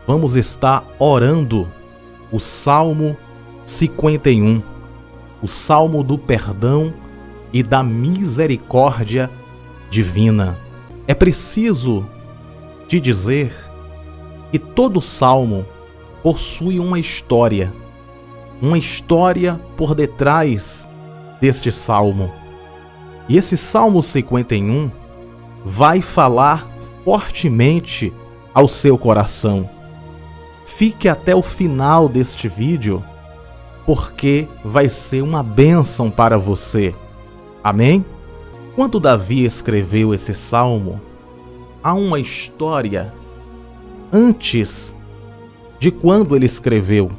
vamos estar orando o Salmo 51, o Salmo do perdão e da misericórdia divina. É preciso te dizer que todo salmo possui uma história por detrás deste salmo. E esse Salmo 51 vai falar fortemente ao seu coração. Fique até o final deste vídeo, porque vai ser uma bênção para você. Amém? Quando Davi escreveu esse salmo, há uma história antes de quando ele escreveu.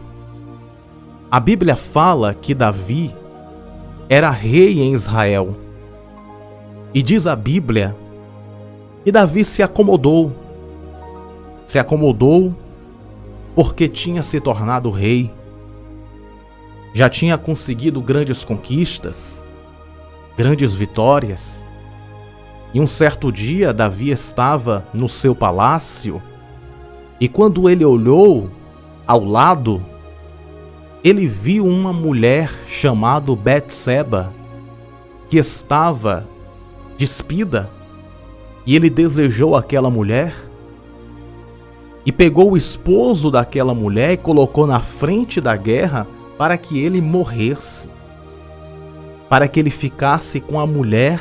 A Bíblia fala que Davi era rei em Israel. E diz a Bíblia que Davi se acomodou. Se acomodou porque tinha se tornado rei. Já tinha conseguido grandes conquistas, grandes vitórias. E um certo dia Davi estava no seu palácio e quando ele olhou ao lado, ele viu uma mulher chamada Betseba que estava despida e ele desejou aquela mulher e pegou o esposo daquela mulher e colocou na frente da guerra para que ele morresse, para que ele ficasse com a mulher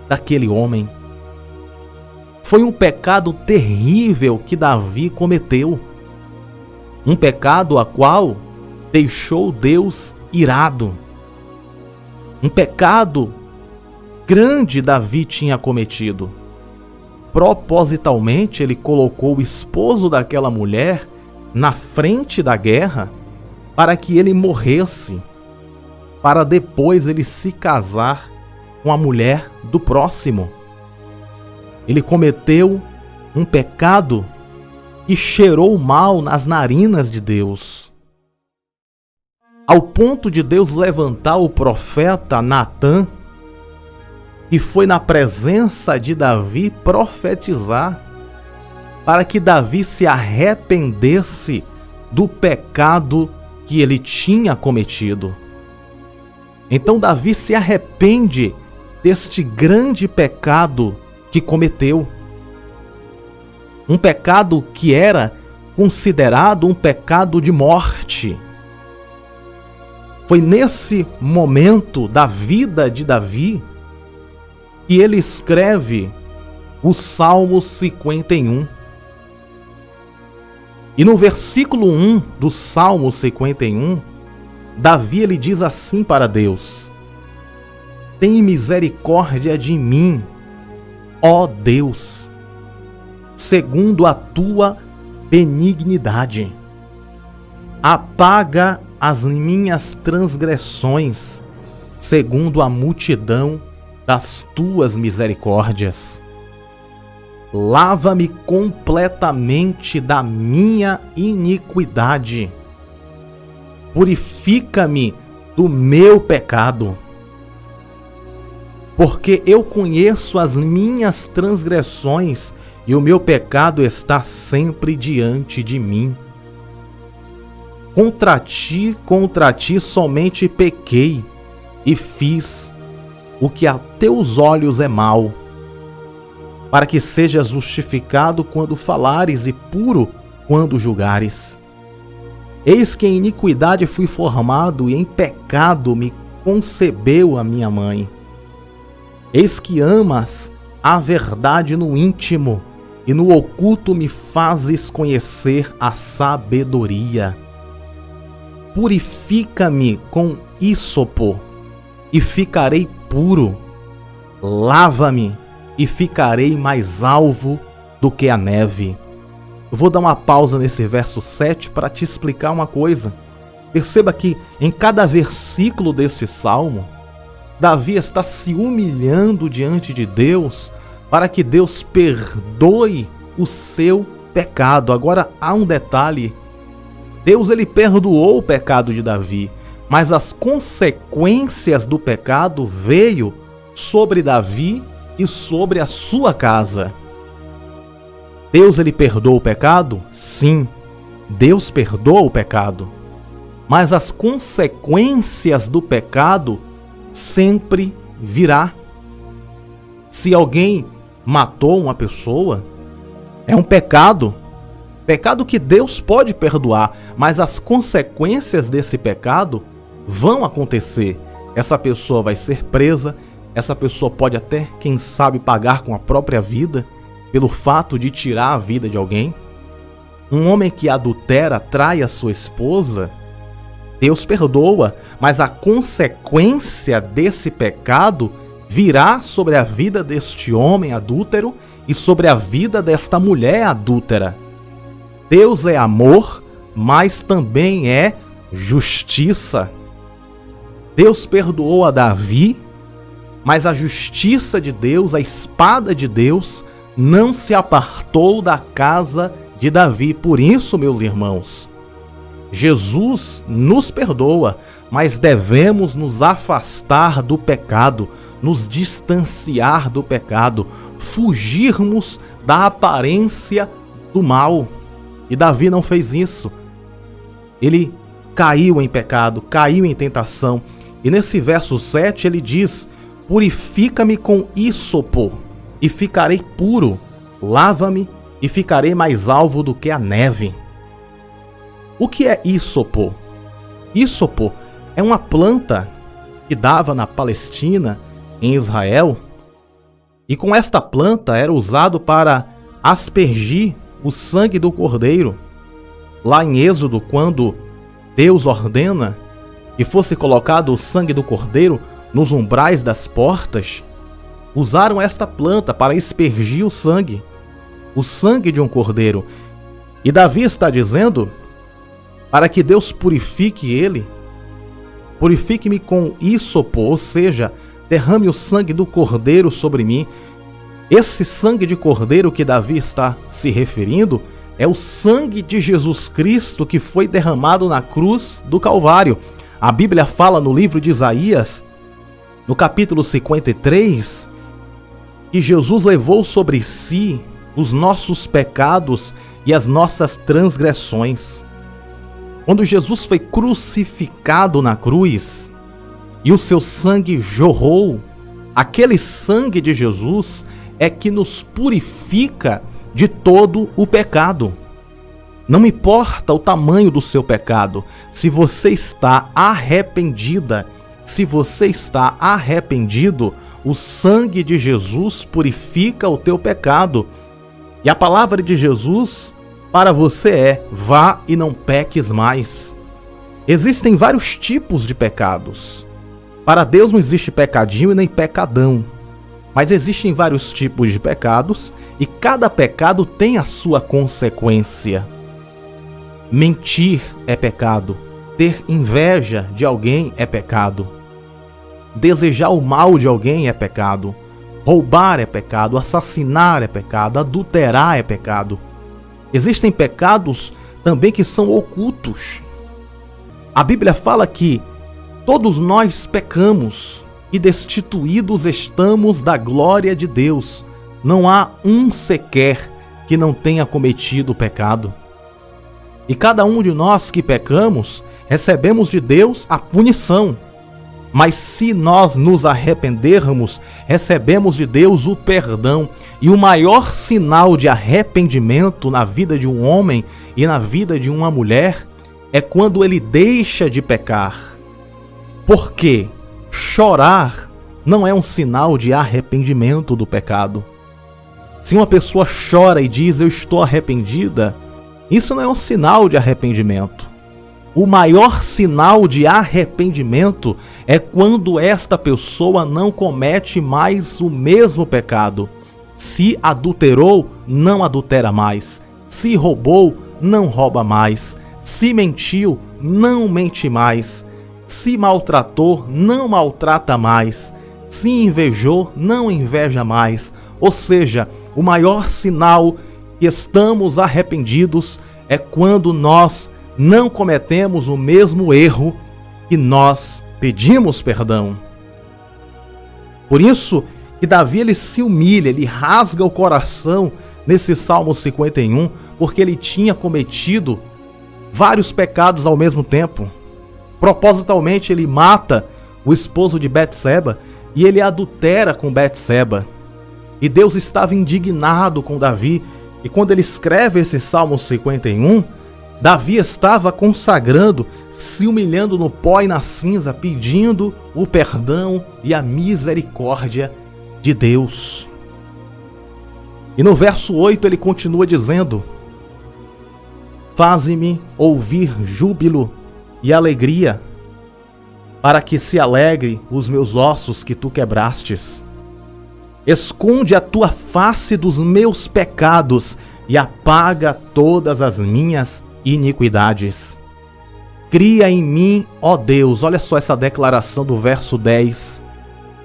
daquele homem. Foi um pecado terrível que Davi cometeu, um pecado a qual deixou Deus irado, um pecado grande Davi tinha cometido. Propositalmente ele colocou o esposo daquela mulher na frente da guerra para que ele morresse, para depois ele se casar com a mulher do próximo. Ele cometeu um pecado que cheirou mal nas narinas de Deus, ao ponto de Deus levantar o profeta Natã, que foi na presença de Davi profetizar, para que Davi se arrependesse do pecado que ele tinha cometido. Então Davi se arrepende deste grande pecado que cometeu. Um pecado que era considerado um pecado de morte. Foi nesse momento da vida de Davi que ele escreve o Salmo 51. E no versículo 1 do Salmo 51, Davi ele diz assim para Deus: tem misericórdia de mim, ó Deus, segundo a tua benignidade. Apaga as minhas transgressões, segundo a multidão das tuas misericórdias. Lava-me completamente da minha iniquidade. Purifica-me do meu pecado. Porque eu conheço as minhas transgressões e o meu pecado está sempre diante de mim. Contra ti somente pequei e fiz o que a teus olhos é mal, para que sejas justificado quando falares e puro quando julgares. Eis que em iniquidade fui formado e em pecado me concebeu a minha mãe. Eis que amas a verdade no íntimo e no oculto me fazes conhecer a sabedoria. Purifica-me com ísopo e ficarei puro. Lava-me e ficarei mais alvo do que a neve. Eu vou dar uma pausa nesse verso 7 para te explicar uma coisa. Perceba que em cada versículo deste salmo, Davi está se humilhando diante de Deus para que Deus perdoe o seu pecado. Agora há um detalhe: Deus ele perdoou o pecado de Davi, mas as consequências do pecado veio sobre Davi e sobre a sua casa. Deus ele perdoou o pecado? Sim, Deus perdoa o pecado, mas as consequências do pecado sempre virá. Se alguém matou uma pessoa, é um pecado que Deus pode perdoar, mas as consequências desse pecado vão acontecer. Essa pessoa vai ser presa, essa pessoa pode até, quem sabe, pagar com a própria vida pelo fato de tirar a vida de alguém. Um homem que adultera, trai a sua esposa, Deus perdoa, mas a consequência desse pecado virá sobre a vida deste homem adúltero e sobre a vida desta mulher adúltera. Deus é amor, mas também é justiça. Deus perdoou a Davi, mas a justiça de Deus, a espada de Deus, não se apartou da casa de Davi. Por isso, meus irmãos, Jesus nos perdoa, mas devemos nos afastar do pecado, nos distanciar do pecado, fugirmos da aparência do mal. E Davi não fez isso. Ele caiu em pecado, caiu em tentação. E nesse verso 7 ele diz: purifica-me com ísopo e ficarei puro, lava-me e ficarei mais alvo do que a neve. O que é ísopo? Ísopo é uma planta que dava na Palestina, em Israel, e com esta planta era usado para aspergir o sangue do cordeiro. Lá em Êxodo, quando Deus ordena que fosse colocado o sangue do cordeiro nos umbrais das portas, usaram esta planta para aspergir o sangue de um cordeiro. E Davi está dizendo para que Deus purifique ele, purifique-me com ísopo, ou seja, derrame o sangue do cordeiro sobre mim. Esse sangue de cordeiro que Davi está se referindo é o sangue de Jesus Cristo que foi derramado na cruz do Calvário. A Bíblia fala no livro de Isaías, no capítulo 53, que Jesus levou sobre si os nossos pecados e as nossas transgressões. Quando Jesus foi crucificado na cruz e o seu sangue jorrou, aquele sangue de Jesus é que nos purifica de todo o pecado. Não importa o tamanho do seu pecado, se você está arrependida, se você está arrependido, o sangue de Jesus purifica o teu pecado. E a palavra de Jesus para você é: vá e não peques mais. Existem vários tipos de pecados. Para Deus não existe pecadinho e nem pecadão. Mas existem vários tipos de pecados e cada pecado tem a sua consequência. Mentir é pecado. Ter inveja de alguém é pecado. Desejar o mal de alguém é pecado. Roubar é pecado. Assassinar é pecado. Adulterar é pecado. Existem pecados também que são ocultos. A Bíblia fala que todos nós pecamos e destituídos estamos da glória de Deus. Não há um sequer que não tenha cometido pecado. E cada um de nós que pecamos, recebemos de Deus a punição. Mas se nós nos arrependermos, recebemos de Deus o perdão. E o maior sinal de arrependimento na vida de um homem e na vida de uma mulher é quando ele deixa de pecar. Porque chorar não é um sinal de arrependimento do pecado. Se uma pessoa chora e diz: eu estou arrependida, isso não é um sinal de arrependimento. O maior sinal de arrependimento é quando esta pessoa não comete mais o mesmo pecado. Se adulterou, não adultera mais. Se roubou, não rouba mais. Se mentiu, não mente mais. Se maltratou, não maltrata mais. Se invejou, não inveja mais. Ou seja, o maior sinal que estamos arrependidos é quando nós não cometemos o mesmo erro que nós pedimos perdão. Por isso que Davi ele se humilha, ele rasga o coração nesse Salmo 51, porque ele tinha cometido vários pecados ao mesmo tempo. Propositalmente ele mata o esposo de Betseba e ele adultera com Betseba. E Deus estava indignado com Davi, e quando ele escreve esse Salmo 51, Davi estava consagrando, se humilhando no pó e na cinza, pedindo o perdão e a misericórdia de Deus. E no verso 8 ele continua dizendo: faze-me ouvir júbilo e alegria, para que se alegre os meus ossos que tu quebrastes. Esconde a tua face dos meus pecados e apaga todas as minhas iniquidades. Cria em mim, ó Deus. Olha só essa declaração do verso 10.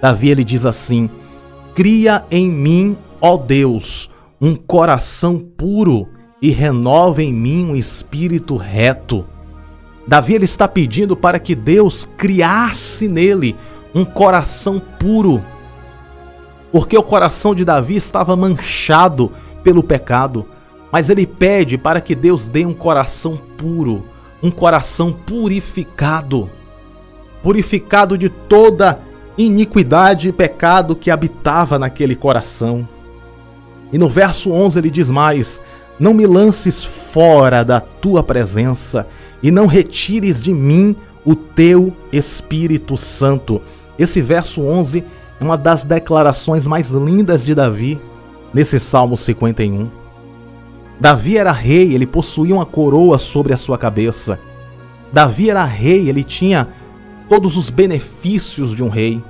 Davi ele diz assim: cria em mim, ó Deus, um coração puro e renova em mim um espírito reto. Davi ele está pedindo para que Deus criasse nele um coração puro, porque o coração de Davi estava manchado pelo pecado, mas ele pede para que Deus dê um coração puro, um coração purificado, purificado de toda iniquidade e pecado que habitava naquele coração. E no verso 11 ele diz mais: não me lances fora da tua presença e não retires de mim o teu Espírito Santo. Esse verso 11 é uma das declarações mais lindas de Davi nesse Salmo 51. Davi era rei, ele possuía uma coroa sobre a sua cabeça. Davi era rei, ele tinha todos os benefícios de um rei.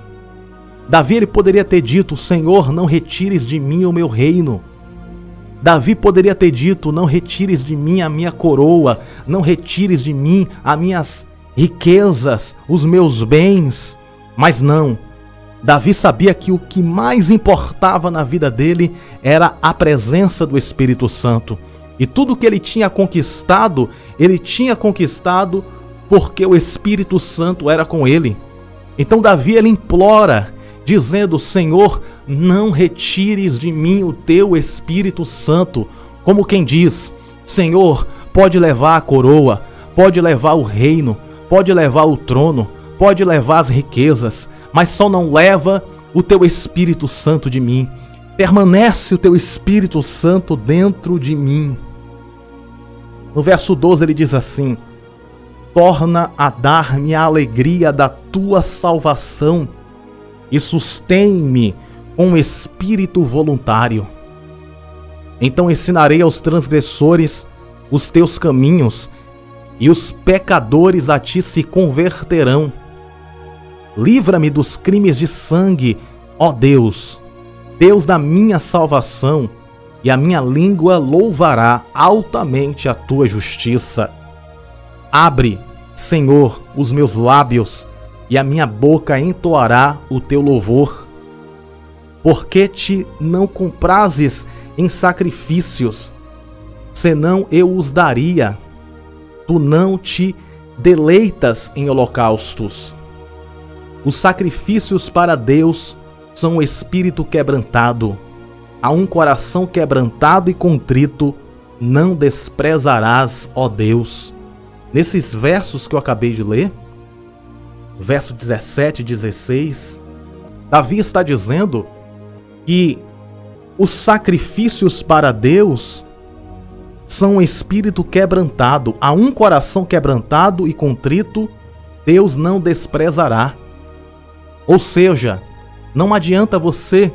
Davi ele poderia ter dito: Senhor, não retires de mim o meu reino. Davi poderia ter dito: não retires de mim a minha coroa, não retires de mim as minhas riquezas, os meus bens. Mas não. Davi sabia que o que mais importava na vida dele era a presença do Espírito Santo. E tudo que ele tinha conquistado porque o Espírito Santo era com ele. Então Davi ele implora, dizendo: Senhor, não retires de mim o teu Espírito Santo. Como quem diz: Senhor, pode levar a coroa, pode levar o reino, pode levar o trono, pode levar as riquezas, mas só não leva o teu Espírito Santo de mim. Permanece o teu Espírito Santo dentro de mim. No verso 12 ele diz assim: torna a dar-me a alegria da tua salvação e sustém-me com espírito voluntário. Então ensinarei aos transgressores os teus caminhos, e os pecadores a ti se converterão. Livra-me dos crimes de sangue, ó Deus, Deus da minha salvação, e a minha língua louvará altamente a tua justiça. Abre, Senhor, os meus lábios, e a minha boca entoará o teu louvor. Porque te não comprazes em sacrifícios, senão eu os daria. Tu não te deleitas em holocaustos. Os sacrifícios para Deus são o espírito quebrantado. A um coração quebrantado e contrito não desprezarás, ó Deus. Nesses versos que eu acabei de ler, verso 17 e 16, Davi está dizendo que os sacrifícios para Deus são um espírito quebrantado. A um coração quebrantado e contrito, Deus não desprezará. Ou seja, não adianta você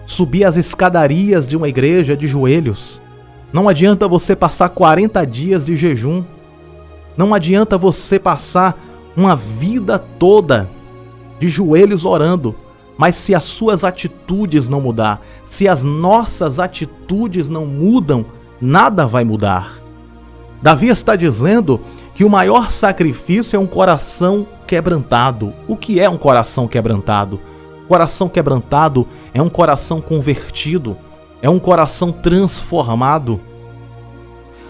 subir as escadarias de uma igreja de joelhos. Não adianta você passar 40 dias de jejum. Não adianta você passar uma vida toda de joelhos orando. Mas se as suas atitudes não mudar, se as nossas atitudes não mudam, nada vai mudar. Davi está dizendo que o maior sacrifício é um coração quebrantado. O que é um coração quebrantado? Coração quebrantado é um coração convertido, é um coração transformado.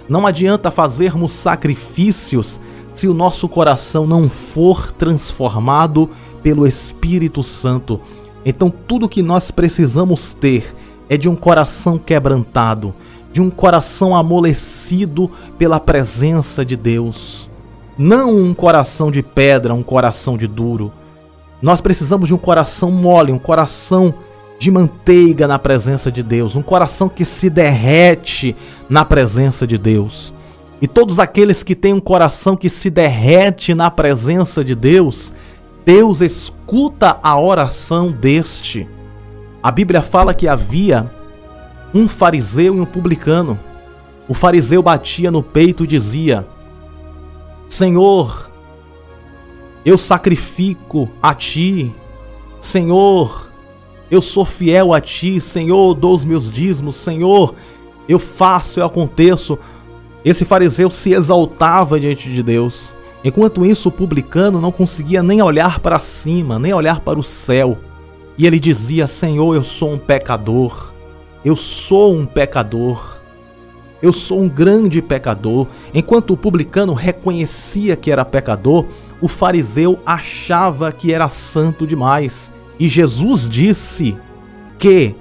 Não adianta fazermos sacrifícios se o nosso coração não for transformado pelo Espírito Santo. Então tudo que nós precisamos ter é de um coração quebrantado, de um coração amolecido pela presença de Deus. Não um coração de pedra, um coração de duro. Nós precisamos de um coração mole, um coração de manteiga na presença de Deus, um coração que se derrete na presença de Deus. E todos aqueles que têm um coração que se derrete na presença de Deus, Deus escuta a oração deste. A Bíblia fala que havia um fariseu e um publicano. O fariseu batia no peito e dizia: Senhor, eu sacrifico a Ti. Senhor, eu sou fiel a Ti. Senhor, eu dou os meus dízimos. Senhor, eu faço, eu aconteço. Esse fariseu se exaltava diante de Deus. Enquanto isso, o publicano não conseguia nem olhar para cima, nem olhar para o céu. E ele dizia: Senhor, eu sou um pecador. Eu sou um pecador. Eu sou um grande pecador. Enquanto o publicano reconhecia que era pecador, o fariseu achava que era santo demais. E Jesus disse que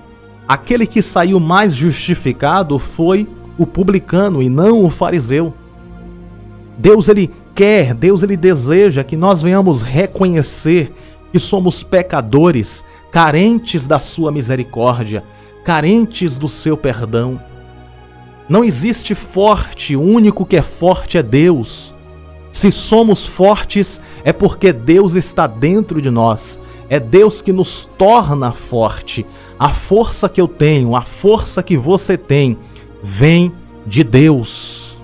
aquele que saiu mais justificado foi o publicano e não o fariseu. Deus ele quer, Deus ele deseja que nós venhamos reconhecer que somos pecadores, carentes da sua misericórdia, carentes do seu perdão. Não existe forte, o único que é forte é Deus. Se somos fortes, é porque Deus está dentro de nós. É Deus que nos torna forte. A força que eu tenho, a força que você tem, vem de Deus.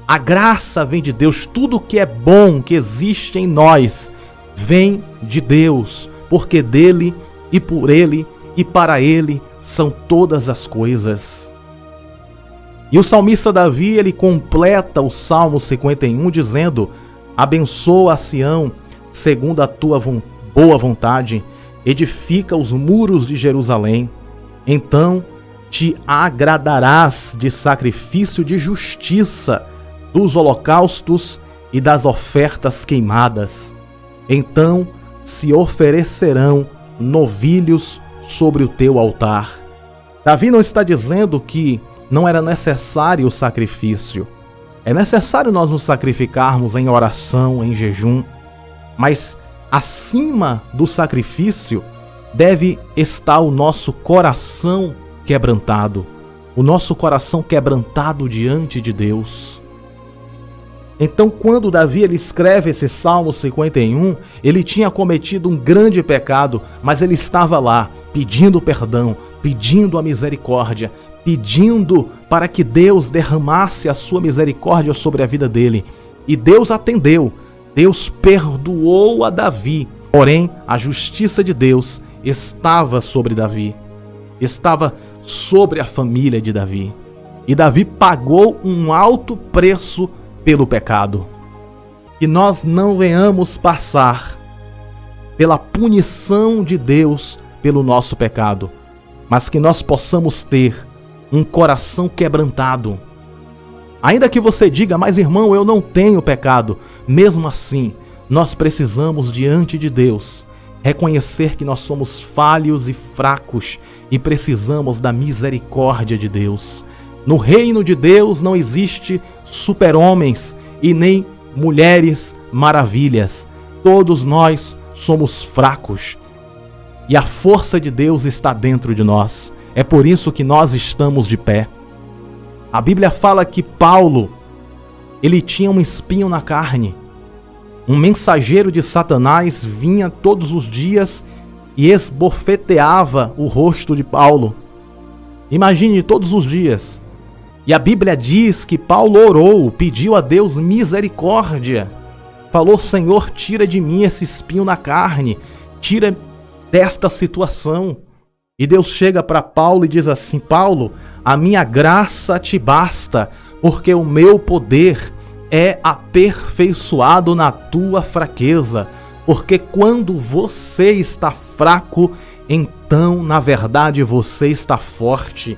A graça vem de Deus. Tudo que é bom, que existe em nós, vem de Deus. Porque dele e por ele e para ele são todas as coisas. E o salmista Davi, ele completa o Salmo 51 dizendo: abençoa a Sião segundo a tua boa vontade, edifica os muros de Jerusalém. Então te agradarás de sacrifício de justiça, dos holocaustos e das ofertas queimadas. Então se oferecerão novilhos sobre o teu altar. Davi não está dizendo que não era necessário o sacrifício. É necessário nós nos sacrificarmos em oração, em jejum, mas acima do sacrifício deve estar o nosso coração quebrantado, o nosso coração quebrantado diante de Deus. Então, quando Davi ele escreve esse Salmo 51, ele tinha cometido um grande pecado, mas ele estava lá pedindo perdão, pedindo a misericórdia, pedindo para que Deus derramasse a sua misericórdia sobre a vida dele. E Deus atendeu, Deus perdoou a Davi. Porém, a justiça de Deus estava sobre Davi, estava sobre a família de Davi. E Davi pagou um alto preço pelo pecado. Que nós não venhamos passar pela punição de Deus pelo nosso pecado, mas que nós possamos ter um coração quebrantado. Ainda que você diga: mas irmão, eu não tenho pecado. Mesmo assim, nós precisamos diante de Deus reconhecer que nós somos falhos e fracos e precisamos da misericórdia de Deus. No reino de Deus não existe super-homens e nem mulheres maravilhas. Todos nós somos fracos e a força de Deus está dentro de nós. É por isso que nós estamos de pé. A Bíblia fala que Paulo, ele tinha um espinho na carne. Um mensageiro de Satanás vinha todos os dias e esbofeteava o rosto de Paulo. Imagine, todos os dias. E a Bíblia diz que Paulo orou, pediu a Deus misericórdia. Falou: Senhor, tira de mim esse espinho na carne, tira desta situação. E Deus chega para Paulo e diz assim: Paulo, a minha graça te basta, porque o meu poder é aperfeiçoado na tua fraqueza. Porque quando você está fraco, então na verdade você está forte.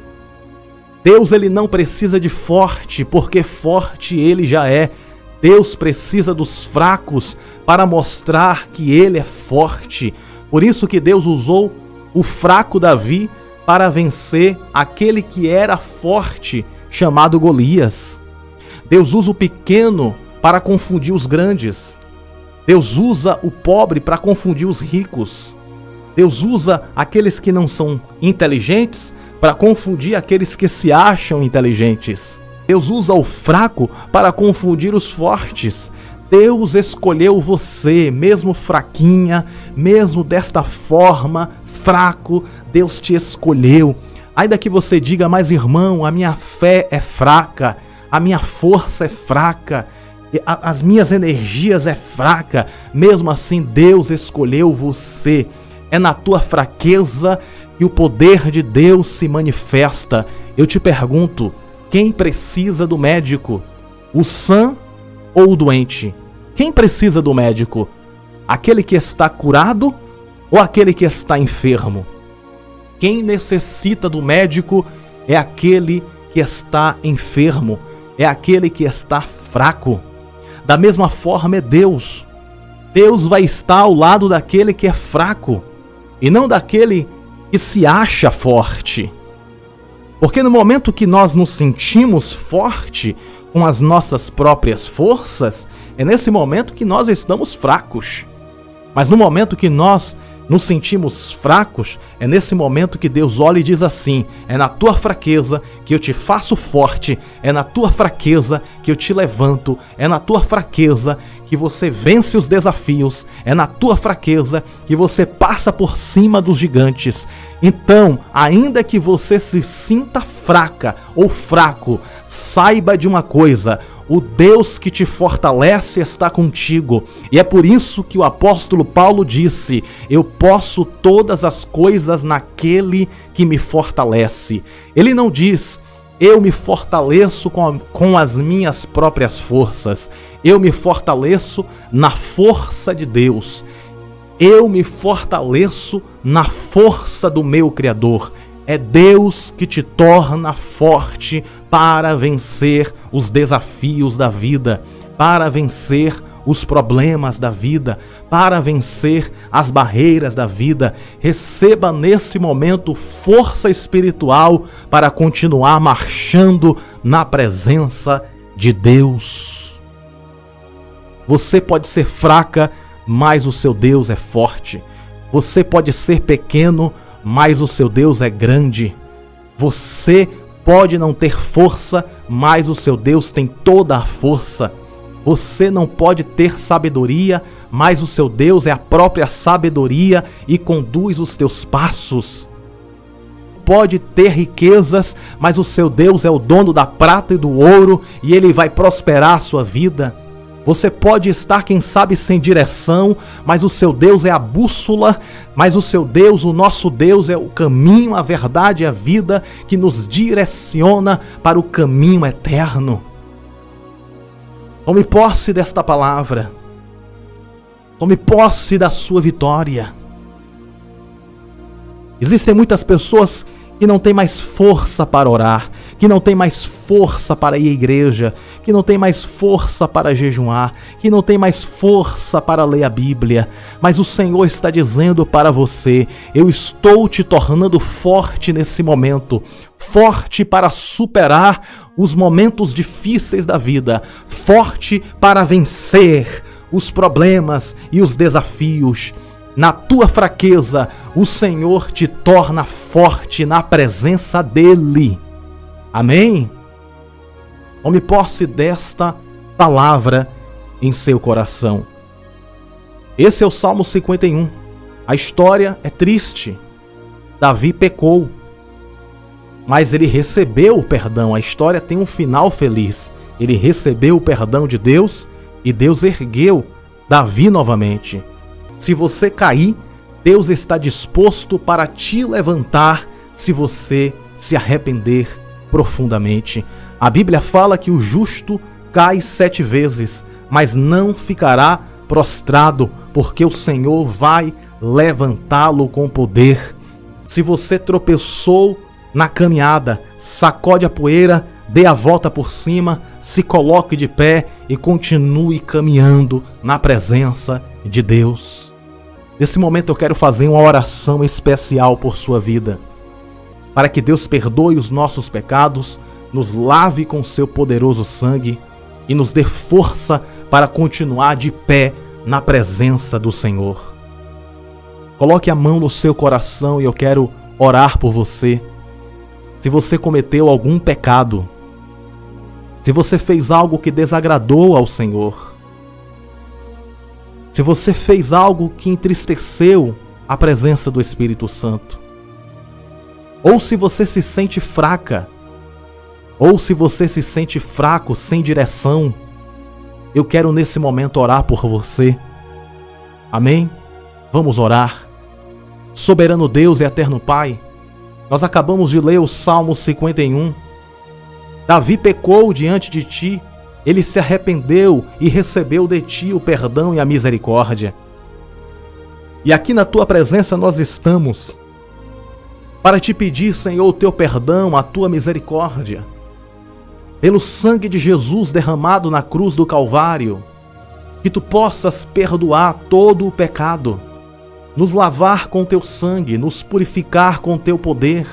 Deus ele não precisa de forte, porque forte ele já é. Deus precisa dos fracos para mostrar que ele é forte. Por isso que Deus usou o fraco Davi para vencer aquele que era forte, chamado Golias. Deus usa o pequeno para confundir os grandes. Deus usa o pobre para confundir os ricos. Deus usa aqueles que não são inteligentes para confundir aqueles que se acham inteligentes. Deus usa o fraco para confundir os fortes. Deus escolheu você, mesmo fraquinha, mesmo desta forma, fraco, Deus te escolheu. Ainda que você diga, mas irmão, a minha fé é fraca, a minha força é fraca, as minhas energias é fraca, mesmo assim Deus escolheu você. É na tua fraqueza que o poder de Deus se manifesta. Eu te pergunto, quem precisa do médico? O sã ou o doente? Quem precisa do médico? Aquele que está curado ou aquele que está enfermo? Quem necessita do médico é aquele que está enfermo, é aquele que está fraco. Da mesma forma é Deus. Deus vai estar ao lado daquele que é fraco e não daquele que se acha forte. Porque no momento que nós nos sentimos forte com as nossas próprias forças, é nesse momento que nós estamos fracos. Mas no momento que nós nos sentimos fracos, é nesse momento que Deus olha e diz assim: é na tua fraqueza que eu te faço forte, é na tua fraqueza que eu te levanto, é na tua fraqueza que você vence os desafios, é na tua fraqueza que você passa por cima dos gigantes. Então, ainda que você se sinta fraca ou fraco, saiba de uma coisa: o Deus que te fortalece está contigo. E é por isso que o apóstolo Paulo disse: eu posso todas as coisas naquele que me fortalece. Ele não diz: eu me fortaleço com as minhas próprias forças. Eu me fortaleço na força de Deus. Eu me fortaleço na força do meu Criador. É Deus que te torna forte para vencer os desafios da vida, para vencer os problemas da vida, para vencer as barreiras da vida. Receba nesse momento força espiritual para continuar marchando na presença de Deus. Você pode ser fraca, mas o seu Deus é forte. Você pode ser pequeno, mas o seu Deus é grande. Você pode não ter força, mas o seu Deus tem toda a força. Você não pode ter sabedoria, mas o seu Deus é a própria sabedoria e conduz os teus passos. Pode ter riquezas, mas o seu Deus é o dono da prata e do ouro e ele vai prosperar a sua vida. Você pode estar, quem sabe, sem direção, mas o seu Deus é a bússola, mas o seu Deus, o nosso Deus, é o caminho, a verdade e a vida que nos direciona para o caminho eterno. Tome posse desta palavra. Tome posse da sua vitória. Existem muitas pessoas que não têm mais força para orar, que não têm mais força para ir à igreja, que não têm mais força para jejuar, que não têm mais força para ler a Bíblia. Mas o Senhor está dizendo para você: eu estou te tornando forte nesse momento, forte para superar os momentos difíceis da vida, forte para vencer os problemas e os desafios. Na tua fraqueza, o Senhor te torna forte na presença dEle. Amém? Tome posse desta palavra em seu coração. Esse é o Salmo 51. A história é triste. Davi pecou, mas ele recebeu o perdão. A história tem um final feliz. Ele recebeu o perdão de Deus e Deus ergueu Davi novamente. Se você cair, Deus está disposto para te levantar se você se arrepender profundamente. A Bíblia fala que o justo cai 7 vezes, mas não ficará prostrado, porque o Senhor vai levantá-lo com poder. Se você tropeçou na caminhada, sacode a poeira, dê a volta por cima, se coloque de pé e continue caminhando na presença de Deus. Nesse momento eu quero fazer uma oração especial por sua vida. para que Deus perdoe os nossos pecados, nos lave com seu poderoso sangue e nos dê força para continuar de pé na presença do Senhor. Coloque a mão no seu coração e eu quero orar por você. Se você cometeu algum pecado, se você fez algo que desagradou ao Senhor, se você fez algo que entristeceu a presença do Espírito Santo, ou se você se sente fraca, ou se você se sente fraco, sem direção, eu quero nesse momento orar por você. Amém? Vamos orar. Soberano Deus e eterno Pai, nós acabamos de ler o Salmo 51. Davi pecou diante de Ti, ele se arrependeu e recebeu de Ti o perdão e a misericórdia. E aqui na Tua presença nós estamos para Te pedir, Senhor, o Teu perdão, a Tua misericórdia. Pelo sangue de Jesus derramado na cruz do Calvário, que Tu possas perdoar todo o pecado, nos lavar com Teu sangue, nos purificar com Teu poder.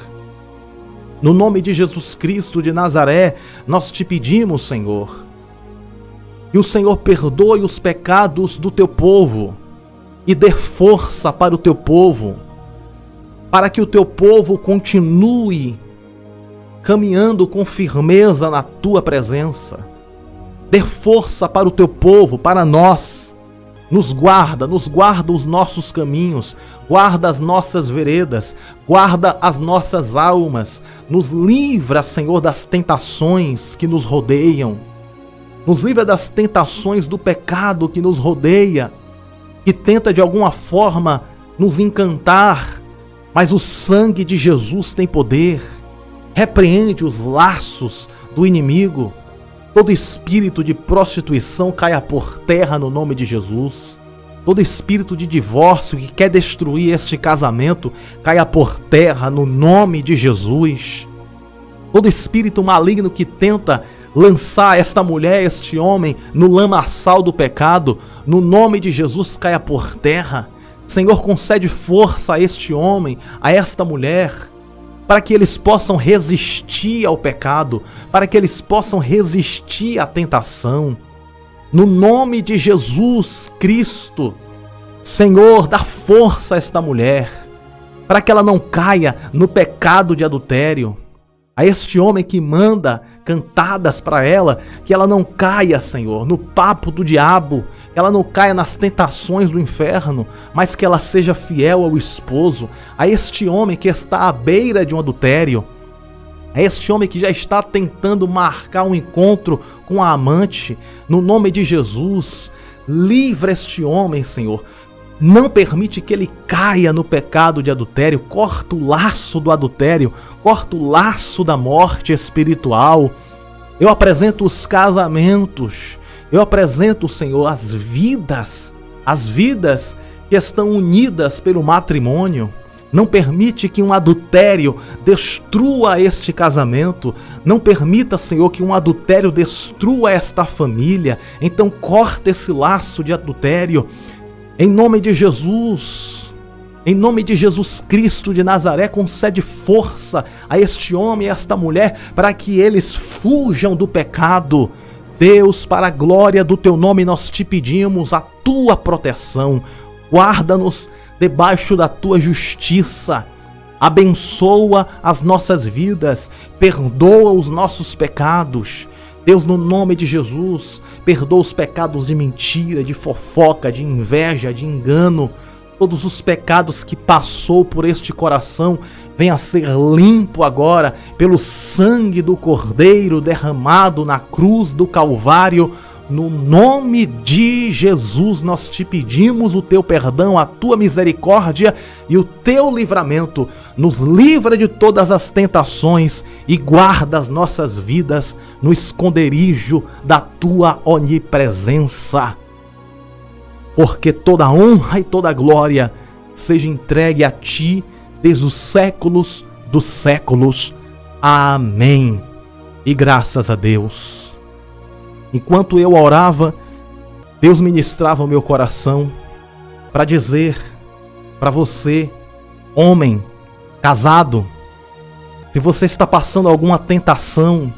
No nome de Jesus Cristo de Nazaré, nós Te pedimos, Senhor, que o Senhor perdoe os pecados do Teu povo e dê força para o Teu povo, para que o Teu povo continue caminhando com firmeza na Tua presença. Dê força para o Teu povo, para nós. Nos guarda os nossos caminhos, guarda as nossas veredas, guarda as nossas almas. Nos livra, Senhor, das tentações que nos rodeiam. Nos livra das tentações do pecado que nos rodeia, que tenta de alguma forma nos encantar, mas o sangue de Jesus tem poder. Repreende os laços do inimigo. Todo espírito de prostituição caia por terra no nome de Jesus. Todo espírito de divórcio que quer destruir este casamento caia por terra no nome de Jesus. Todo espírito maligno que tenta lançar esta mulher, este homem, no lamaçal do pecado, no nome de Jesus caia por terra. Senhor, concede força a este homem, a esta mulher, para que eles possam resistir ao pecado, para que eles possam resistir à tentação. No nome de Jesus Cristo, Senhor, dá força a esta mulher, para que ela não caia no pecado de adultério. A este homem que manda cantadas para ela, que ela não caia, Senhor, no papo do diabo, que ela não caia nas tentações do inferno, mas que ela seja fiel ao esposo. A este homem que está à beira de um adultério, a este homem que já está tentando marcar um encontro com a amante, no nome de Jesus, livra este homem, Senhor. Não permite que ele caia no pecado de adultério. Corta o laço do adultério, corta o laço da morte espiritual. Eu apresento os casamentos, eu apresento, Senhor, as vidas que estão unidas pelo matrimônio. Não permite que um adultério destrua este casamento. Não permita, Senhor, que um adultério destrua esta família. Então corta esse laço de adultério. Em nome de Jesus, em nome de Jesus Cristo de Nazaré, concede força a este homem e a esta mulher para que eles fujam do pecado. Deus, para a glória do Teu nome, nós Te pedimos a Tua proteção. Guarda-nos debaixo da Tua justiça. Abençoa as nossas vidas, perdoa os nossos pecados. Deus, no nome de Jesus, perdoa os pecados de mentira, de fofoca, de inveja, de engano. Todos os pecados que passou por este coração venha a ser limpo agora pelo sangue do Cordeiro derramado na cruz do Calvário. No nome de Jesus nós Te pedimos o Teu perdão, a Tua misericórdia e o Teu livramento. Nos livra de todas as tentações e guarda as nossas vidas no esconderijo da Tua onipresença. Porque toda honra e toda glória seja entregue a Ti desde os séculos dos séculos. Amém. E graças a Deus. Enquanto eu orava, Deus ministrava o meu coração para dizer para você, homem, casado, Se você está passando alguma tentação,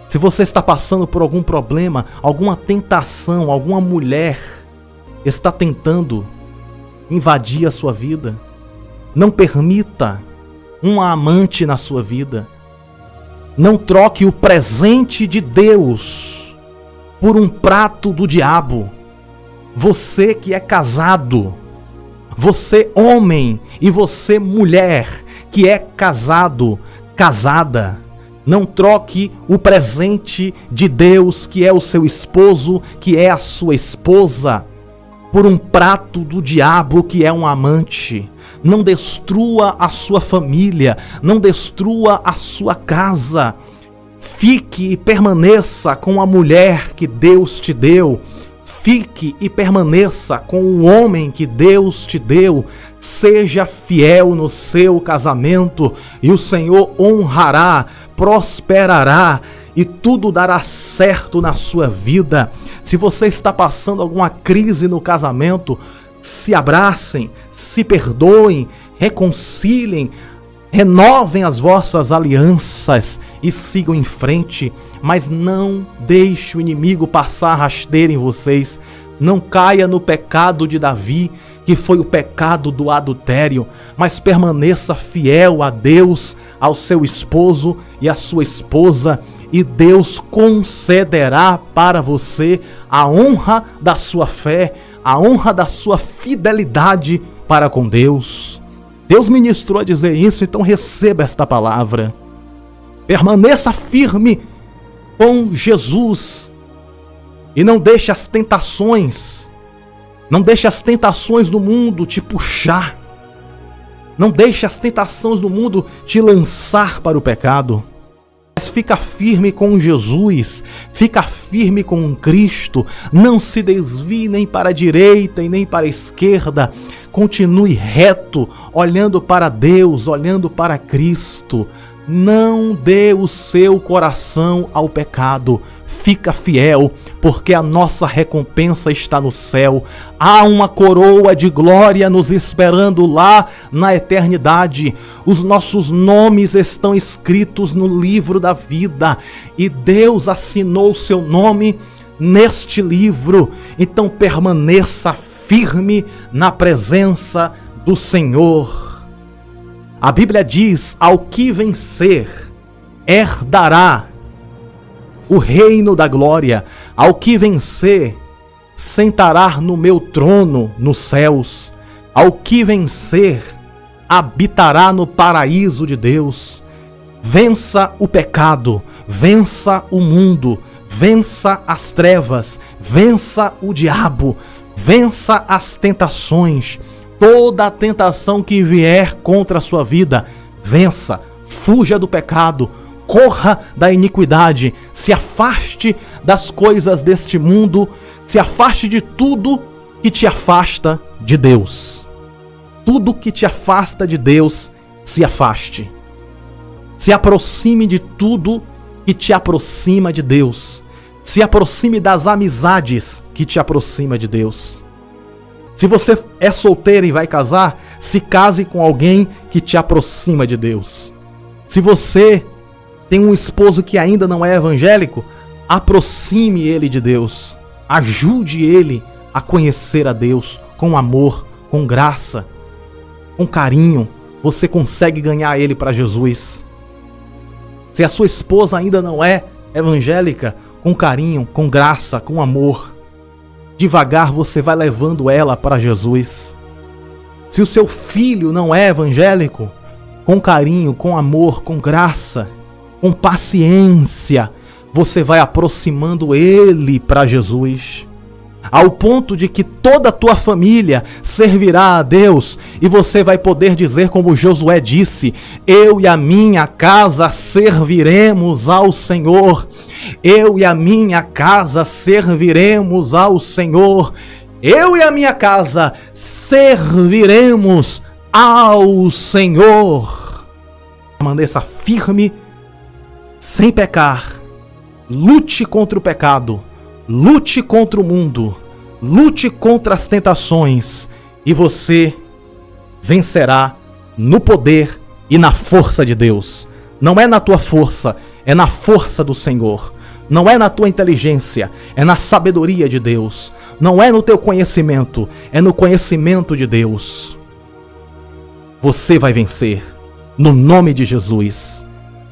se você está passando por algum problema, alguma tentação, alguma mulher está tentando invadir a sua vida, não permita uma amante na sua vida. Não troque o presente de Deus por um prato do diabo. Você que é casado, você homem e você mulher que é casado, casada, não troque o presente de Deus, que é o seu esposo, que é a sua esposa, por um prato do diabo, que é um amante. Não destrua a sua família, não destrua a sua casa. Fique e permaneça com a mulher que Deus te deu. Fique e permaneça com o homem que Deus te deu. Seja fiel no seu casamento e o Senhor honrará, prosperará e tudo dará certo na sua vida. Se você está passando alguma crise no casamento, se abracem, se perdoem, reconciliem, renovem as vossas alianças e sigam em frente, mas não deixe o inimigo passar rasteira em vocês. Não caia no pecado de Davi, que foi o pecado do adultério, mas permaneça fiel a Deus, ao seu esposo e à sua esposa, e Deus concederá para você a honra da sua fé, a honra da sua fidelidade para com Deus. Deus ministrou a dizer isso, então receba esta palavra. Permaneça firme com Jesus e não deixe as tentações, do mundo te puxar. Não deixe as tentações do mundo te lançar para o pecado. Mas fica firme com Jesus, fica firme com Cristo, não se desvie nem para a direita e nem para a esquerda, continue reto, olhando para Deus, olhando para Cristo. Não dê o seu coração ao pecado, fica fiel, porque a nossa recompensa está no céu. Há uma coroa de glória nos esperando lá na eternidade. Os nossos nomes estão escritos no livro da vida e Deus assinou o seu nome neste livro. Então permaneça firme na presença do Senhor. A Bíblia diz: ao que vencer, herdará o reino da glória. Ao que vencer, sentará no meu trono nos céus. Ao que vencer, habitará no paraíso de Deus. Vença o pecado, vença o mundo, vença as trevas, vença o diabo, vença as tentações. Toda a tentação que vier contra a sua vida, vença, fuja do pecado, corra da iniquidade, se afaste das coisas deste mundo, se afaste de tudo que te afasta de Deus. Tudo que te afasta de Deus, se afaste. Se aproxime de tudo que te aproxima de Deus. Se aproxime das amizades que te aproxima de Deus. Se você é solteiro e vai casar, se case com alguém que te aproxima de Deus. Se você tem um esposo que ainda não é evangélico, aproxime ele de Deus. Ajude ele a conhecer a Deus com amor, com graça, com carinho. Você consegue ganhar ele para Jesus. Se a sua esposa ainda não é evangélica, com carinho, com graça, com amor, devagar você vai levando ela para Jesus. Se o seu filho não é evangélico, com carinho, com amor, com graça, com paciência, você vai aproximando ele para Jesus. Ao ponto de que toda a tua família servirá a Deus e você vai poder dizer como Josué disse: eu e a minha casa serviremos ao Senhor. Eu e a minha casa serviremos ao Senhor. Eu e a minha casa serviremos ao Senhor. Permaneça firme, sem pecar. Lute contra o pecado. Lute contra o mundo, lute contra as tentações e você vencerá no poder e na força de Deus. Não é na tua força, é na força do Senhor. Não é na tua inteligência, é na sabedoria de Deus. Não é no teu conhecimento, é no conhecimento de Deus. Você vai vencer, no nome de Jesus.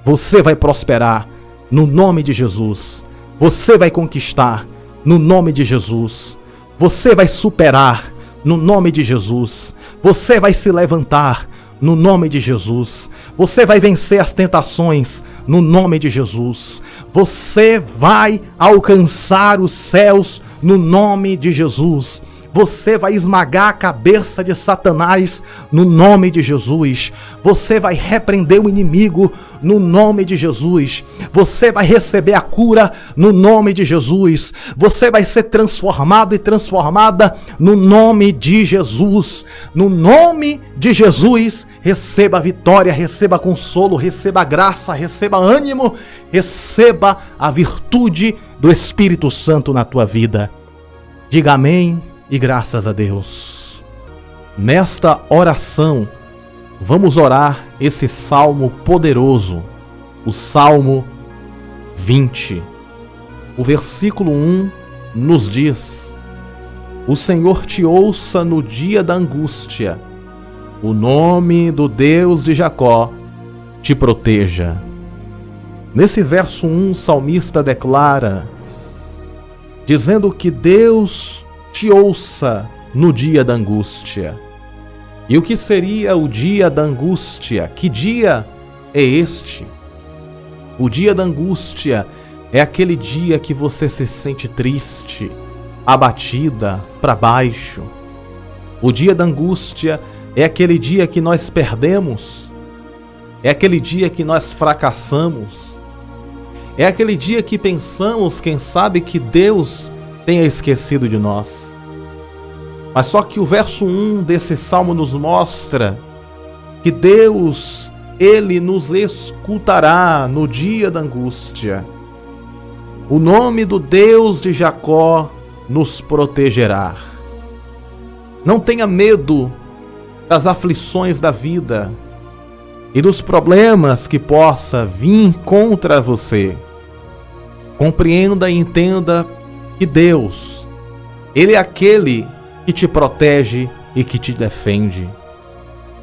Você vai prosperar, no nome de Jesus. Você vai conquistar, no nome de Jesus. Você vai superar, no nome de Jesus. Você vai se levantar, no nome de Jesus. Você vai vencer as tentações, no nome de Jesus. Você vai alcançar os céus, no nome de Jesus. Você vai esmagar a cabeça de Satanás no nome de Jesus. Você vai repreender o inimigo no nome de Jesus. Você vai receber a cura no nome de Jesus. Você vai ser transformado e transformada no nome de Jesus. No nome de Jesus, receba a vitória, receba consolo, receba graça, receba ânimo, receba a virtude do Espírito Santo na tua vida. Diga amém. E graças a Deus. Nesta oração, vamos orar esse salmo poderoso, o Salmo 20. O versículo 1 nos diz: O Senhor te ouça no dia da angústia, o nome do Deus de Jacó te proteja. Nesse verso 1, o salmista declara, dizendo que Deus te ouça no dia da angústia. E o que seria o dia da angústia? Que dia é este? O dia da angústia é aquele dia que você se sente triste, abatida, para baixo. O dia da angústia é aquele dia que nós perdemos, é aquele dia que nós fracassamos, é aquele dia que pensamos, quem sabe, que Deus tenha esquecido de nós. Mas só que o verso 1 desse salmo nos mostra que Deus, Ele nos escutará no dia da angústia. O nome do Deus de Jacó nos protegerá. Não tenha medo das aflições da vida e dos problemas que possa vir contra você. Compreenda e entenda que Deus, Ele é aquele que te protege e que te defende.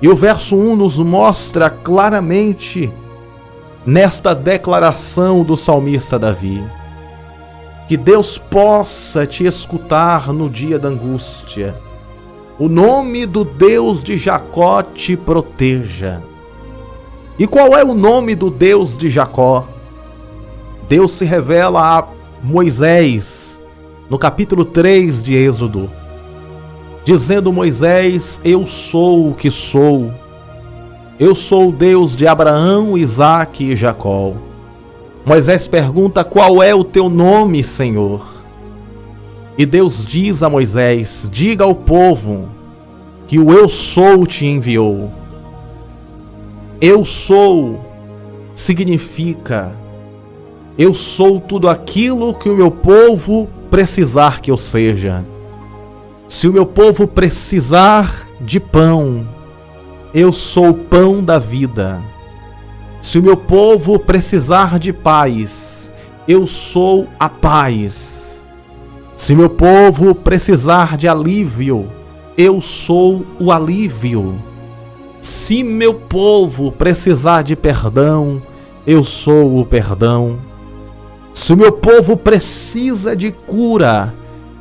E o verso 1 nos mostra claramente, nesta declaração do salmista Davi, que Deus possa te escutar no dia da angústia. O nome do Deus de Jacó te proteja. E qual é o nome do Deus de Jacó? Deus se revela a Moisés no capítulo 3 de Êxodo, dizendo: Moisés, eu sou o que sou. Eu sou o Deus de Abraão, Isaque e Jacó. Moisés pergunta: qual é o teu nome, Senhor? E Deus diz a Moisés: diga ao povo que o eu sou te enviou. Eu sou significa: eu sou tudo aquilo que o meu povo precisar que eu seja. Se o meu povo precisar de pão, eu sou o pão da vida. Se o meu povo precisar de paz, eu sou a paz. Se meu povo precisar de alívio, eu sou o alívio. Se meu povo precisar de perdão, eu sou o perdão. Se o meu povo precisa de cura,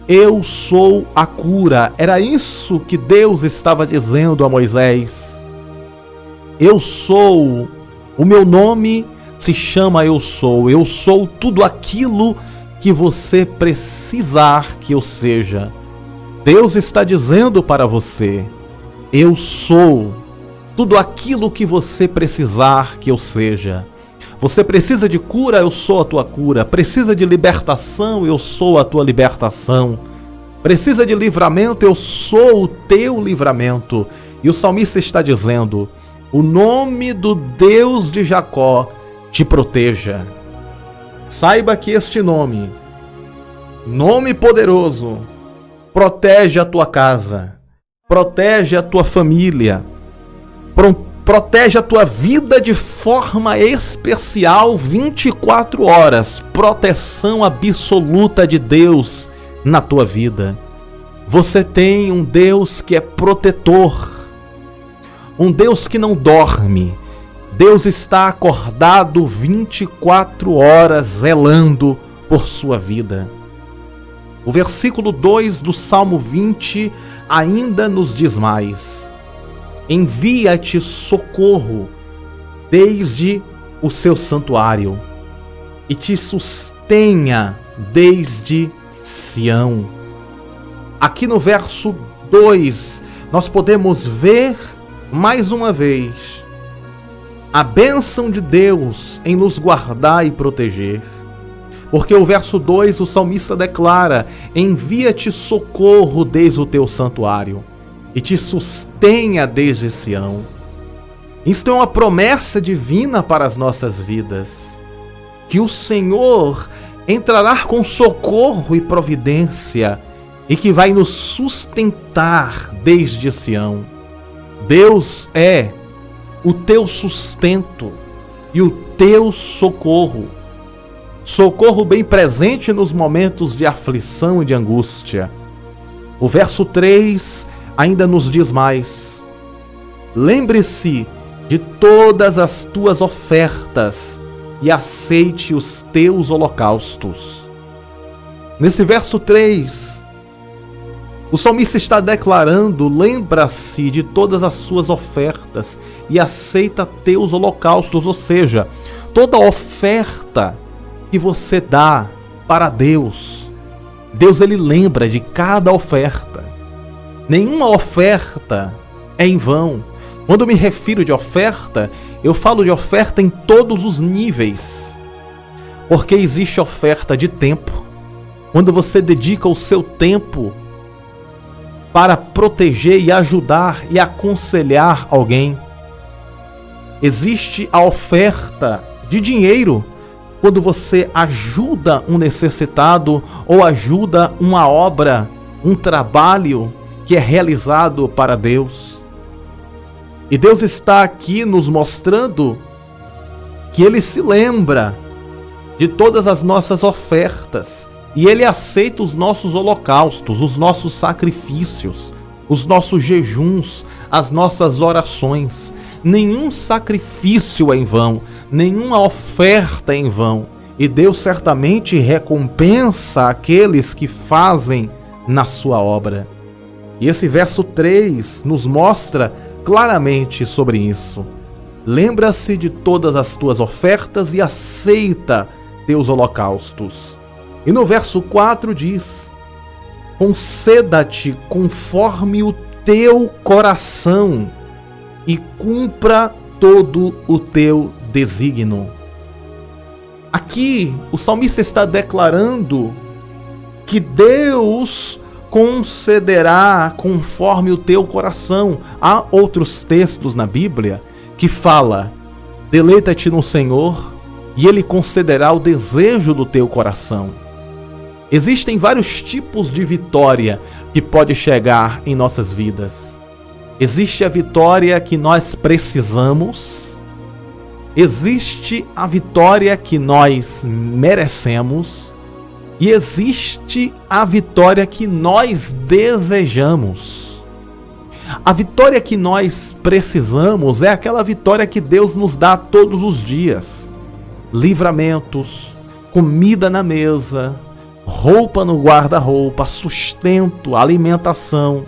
eu sou a cura. Era isso que Deus estava dizendo a Moisés. Eu sou, o meu nome se chama Eu Sou. Eu sou tudo aquilo que você precisar que eu seja. Deus está dizendo para você: eu sou tudo aquilo que você precisar que eu seja. Você precisa de cura, eu sou a tua cura. Precisa de libertação, eu sou a tua libertação. Precisa de livramento, eu sou o teu livramento. E o salmista está dizendo: o nome do Deus de Jacó te proteja. Saiba que este nome, nome poderoso, protege a tua casa, protege a tua família, protege a tua vida de forma especial 24 horas. Proteção absoluta de Deus na tua vida. Você tem um Deus que é protetor, um Deus que não dorme. Deus está acordado 24 horas zelando por sua vida. O versículo 2 do Salmo 20 ainda nos diz mais: envia-te socorro desde o seu santuário e te sustenha desde Sião. Aqui no verso 2 nós podemos ver mais uma vez a bênção de Deus em nos guardar e proteger. Porque o verso 2, o salmista declara: envia-te socorro desde o teu santuário e te sustenha desde Sião. Isto é uma promessa divina para as nossas vidas, que o Senhor entrará com socorro e providência e que vai nos sustentar desde Sião. Deus é o teu sustento e o teu socorro. Socorro bem presente nos momentos de aflição e de angústia. O verso 3 ainda nos diz mais: lembre-se de todas as tuas ofertas e aceite os teus holocaustos. Nesse verso 3, o salmista está declarando: lembra-se de todas as suas ofertas e aceita teus holocaustos, ou seja, toda oferta que você dá para Deus, Deus ele lembra de cada oferta. Nenhuma oferta é em vão. Quando me refiro de oferta, eu falo de oferta em todos os níveis. Porque existe oferta de tempo, quando você dedica o seu tempo para proteger e ajudar e aconselhar alguém. Existe a oferta de dinheiro, quando você ajuda um necessitado ou ajuda uma obra, um trabalho que é realizado para Deus. E Deus está aqui nos mostrando que Ele se lembra de todas as nossas ofertas e Ele aceita os nossos holocaustos, os nossos sacrifícios, os nossos jejuns, as nossas orações. Nenhum sacrifício é em vão, nenhuma oferta é em vão. E Deus certamente recompensa aqueles que fazem na sua obra. E esse verso 3 nos mostra claramente sobre isso. Lembra-se de todas as tuas ofertas e aceita teus holocaustos. E no verso 4 diz: conceda-te conforme o teu coração e cumpra todo o teu desígnio. Aqui o salmista está declarando que Deus concederá conforme o teu coração. Há outros textos na Bíblia que fala: deleita-te no Senhor e Ele concederá o desejo do teu coração. Existem vários tipos de vitória que pode chegar em nossas vidas. Existe a vitória que nós precisamos, existe a vitória que nós merecemos e existe a vitória que nós desejamos. A vitória que nós precisamos é aquela vitória que Deus nos dá todos os dias. Livramentos, comida na mesa, roupa no guarda-roupa, sustento, alimentação.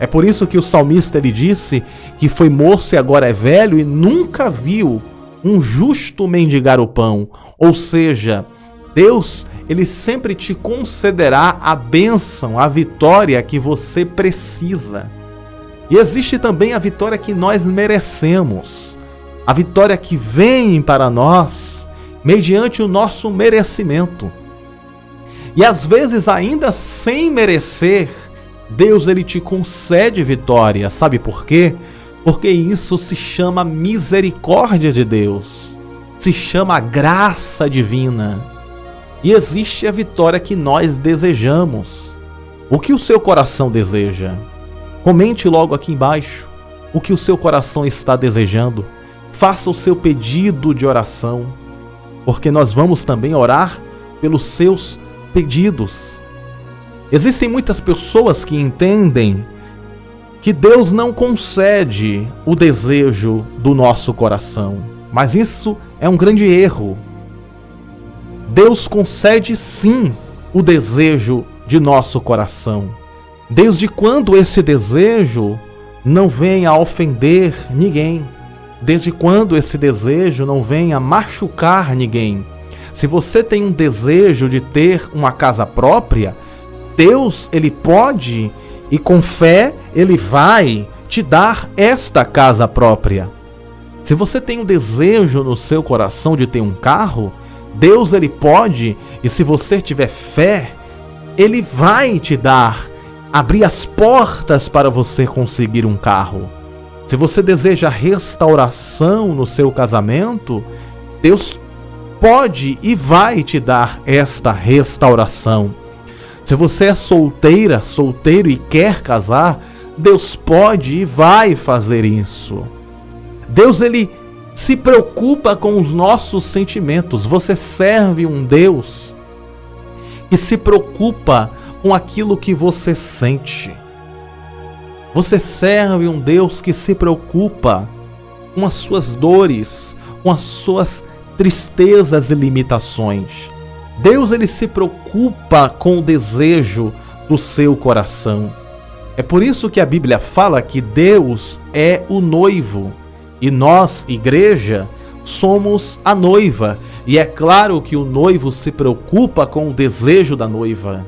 É por isso que o salmista ele disse que foi moço e agora é velho e nunca viu um justo mendigar o pão. Ou seja, Deus ele sempre te concederá a bênção, a vitória que você precisa. E existe também a vitória que nós merecemos, a vitória que vem para nós mediante o nosso merecimento. E às vezes ainda sem merecer, Deus ele te concede vitória. Sabe por quê? Porque isso se chama misericórdia de Deus, se chama graça divina. E existe a vitória que nós desejamos. O que o seu coração deseja? Comente logo aqui embaixo. o que o seu coração está desejando. Faça o seu pedido de oração, porque nós vamos também orar pelos seus pedidos. Existem muitas pessoas que entendem que Deus não concede o desejo do nosso coração, mas isso é um grande erro. Deus concede sim o desejo de nosso coração, desde quando esse desejo não venha a ofender ninguém, desde quando esse desejo não venha a machucar ninguém. Se você tem um desejo de ter uma casa própria, Deus, ele pode e com fé ele vai te dar esta casa própria. Se você tem um desejo no seu coração de ter um carro, Deus, ele pode, e se você tiver fé, ele vai te dar, abrir as portas para você conseguir um carro. Se você deseja restauração no seu casamento, Deus pode e vai te dar esta restauração. Se você é solteira, solteiro e quer casar, Deus pode e vai fazer isso. Deus, ele se preocupa com os nossos sentimentos. Você serve um Deus que se preocupa com aquilo que você sente. Você serve um Deus que se preocupa com as suas dores, com as suas tristezas e limitações. Deus, ele se preocupa com o desejo do seu coração. É por isso que a Bíblia fala que Deus é o noivo e nós, igreja, somos a noiva. E é claro que o noivo se preocupa com o desejo da noiva.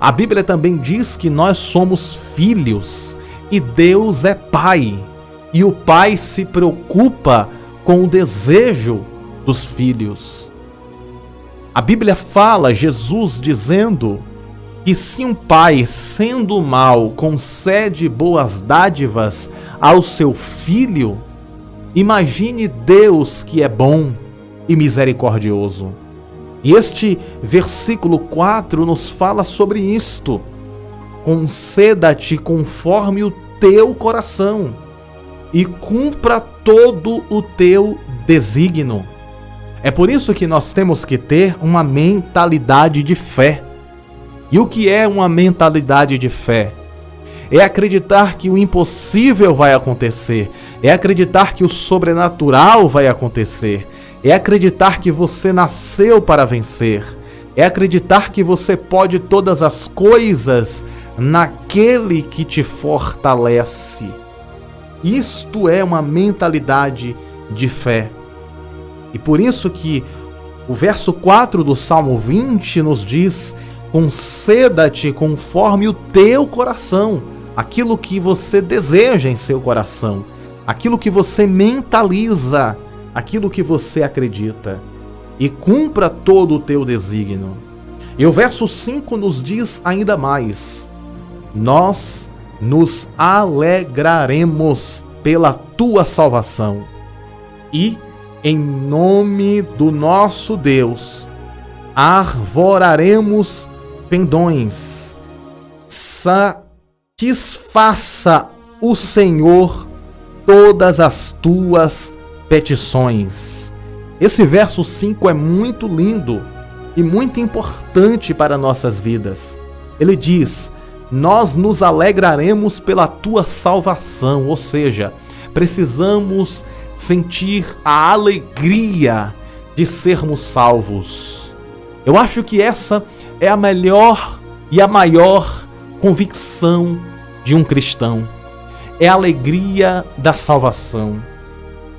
A Bíblia também diz que nós somos filhos e Deus é pai. E o pai se preocupa com o desejo dos filhos. A Bíblia fala, Jesus dizendo que se um pai, sendo mau, concede boas dádivas ao seu filho, imagine Deus que é bom e misericordioso. E este versículo 4 nos fala sobre isto. Conceda-te conforme o teu coração e cumpra todo o teu desígnio. É por isso que nós temos que ter uma mentalidade de fé. E o que é uma mentalidade de fé? É acreditar que o impossível vai acontecer. É acreditar que o sobrenatural vai acontecer. É acreditar que você nasceu para vencer. É acreditar que você pode todas as coisas naquele que te fortalece. Isto é uma mentalidade de fé. E por isso que o verso 4 do Salmo 20 nos diz: conceda-te conforme o teu coração, aquilo que você deseja em seu coração, aquilo que você mentaliza, aquilo que você acredita, e cumpra todo o teu desígnio. E o verso 5 nos diz ainda mais: nós nos alegraremos pela tua salvação, e em nome do nosso Deus arvoraremos pendões. Satisfaça o Senhor todas as tuas petições. Esse verso 5 é muito lindo e muito importante para nossas vidas. Ele diz: nós nos alegraremos pela tua salvação, ou seja, precisamos sentir a alegria de sermos salvos. Eu acho que essa é a melhor e a maior convicção de um cristão. É a alegria da salvação.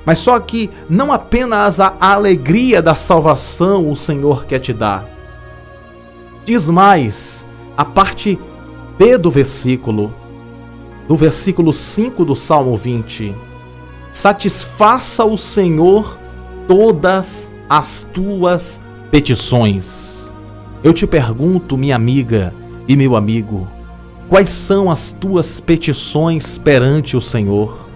Mas só que não apenas a alegria da salvação o Senhor quer te dar. Diz mais, a parte B do versículo 5 do Salmo 20. Satisfaça o Senhor todas as tuas petições. Eu te pergunto, minha amiga e meu amigo, quais são as tuas petições perante o Senhor?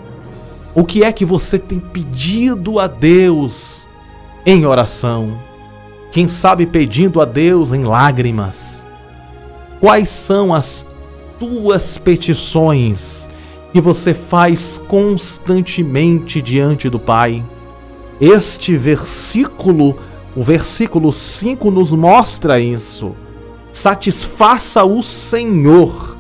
O que é que você tem pedido a Deus em oração? Quem sabe pedindo a Deus em lágrimas? Quais são as tuas petições que você faz constantemente diante do Pai. Este versículo, o versículo 5, nos mostra isso. Satisfaça o Senhor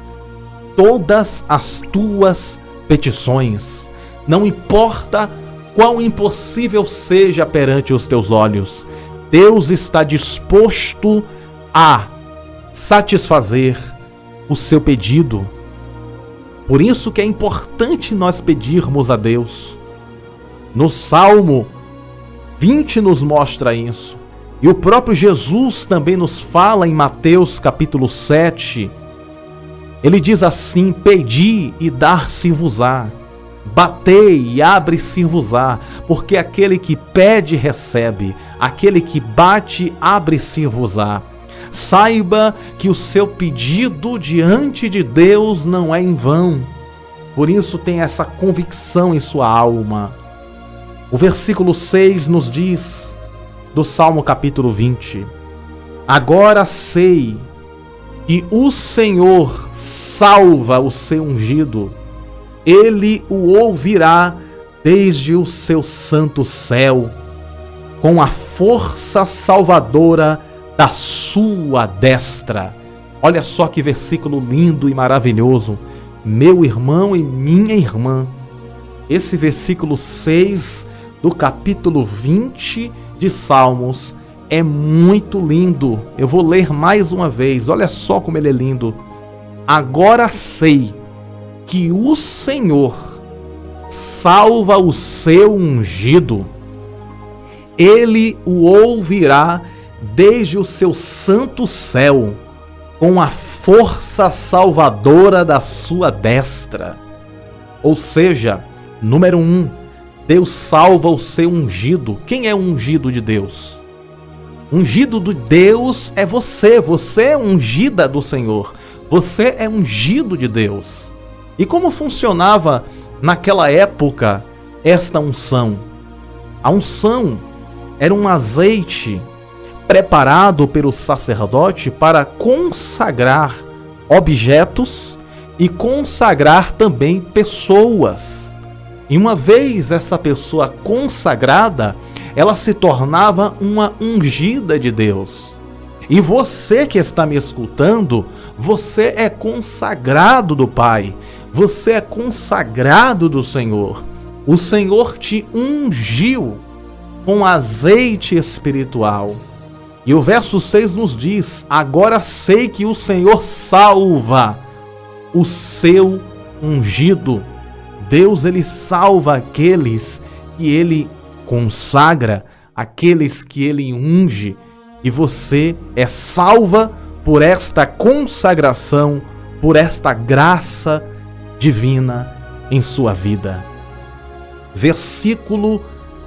todas as tuas petições, não importa quão impossível seja perante os teus olhos. Deus está disposto a satisfazer o seu pedido. Por isso que é importante nós pedirmos a Deus. No Salmo 20 nos mostra isso. E o próprio Jesus também nos fala em Mateus capítulo 7. Ele diz assim: pedi e dar-se-vos-á, batei e abre-se-vos-á, porque aquele que pede recebe, aquele que bate abre-se-vos-á. Saiba que o seu pedido diante de Deus não é em vão. Por isso tenha essa convicção em sua alma. O versículo 6 nos diz, do Salmo capítulo 20: agora sei que o Senhor salva o seu ungido, ele o ouvirá desde o seu santo céu, com a força salvadora da sua destra. Olha só que versículo lindo e maravilhoso, meu irmão e minha irmã. Esse versículo 6 do capítulo 20 de Salmos é muito lindo. Eu vou ler mais uma vez, olha só como ele é lindo. Agora sei que o Senhor salva o seu ungido, ele o ouvirá desde o seu santo céu, com a força salvadora da sua destra. Ou seja, número 1, Deus salva o seu ungido. Quem é o ungido de Deus? Ungido de Deus é você. Você é ungida do Senhor. Você é ungido de Deus. E como funcionava naquela época esta unção? A unção era um azeite preparado pelo sacerdote para consagrar objetos e consagrar também pessoas. E uma vez essa pessoa consagrada, ela se tornava uma ungida de Deus. E você que está me escutando, você é consagrado do Pai. Você é consagrado do Senhor. O Senhor te ungiu com azeite espiritual. E o verso 6 nos diz: agora sei que o Senhor salva o seu ungido. Deus, ele salva aqueles que ele consagra, aqueles que ele unge. E você é salva por esta consagração, por esta graça divina em sua vida. Versículo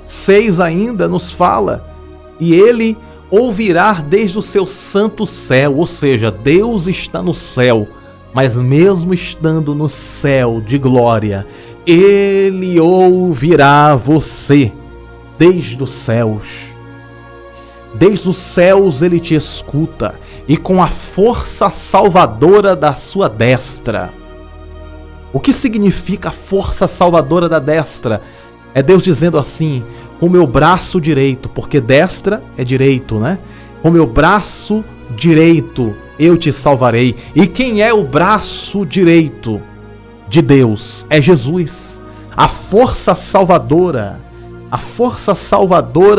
6 ainda nos fala: e ele ouvirá desde o seu santo céu. Ou seja, Deus está no céu, mas mesmo estando no céu de glória, ele ouvirá você desde os céus. Desde os céus ele te escuta, e com a força salvadora da sua destra. O que significa a força salvadora da destra? É Deus dizendo assim: com meu braço direito, porque destra é direito, né? Com meu braço direito eu te salvarei. E quem é o braço direito de Deus? É Jesus. A força salvadora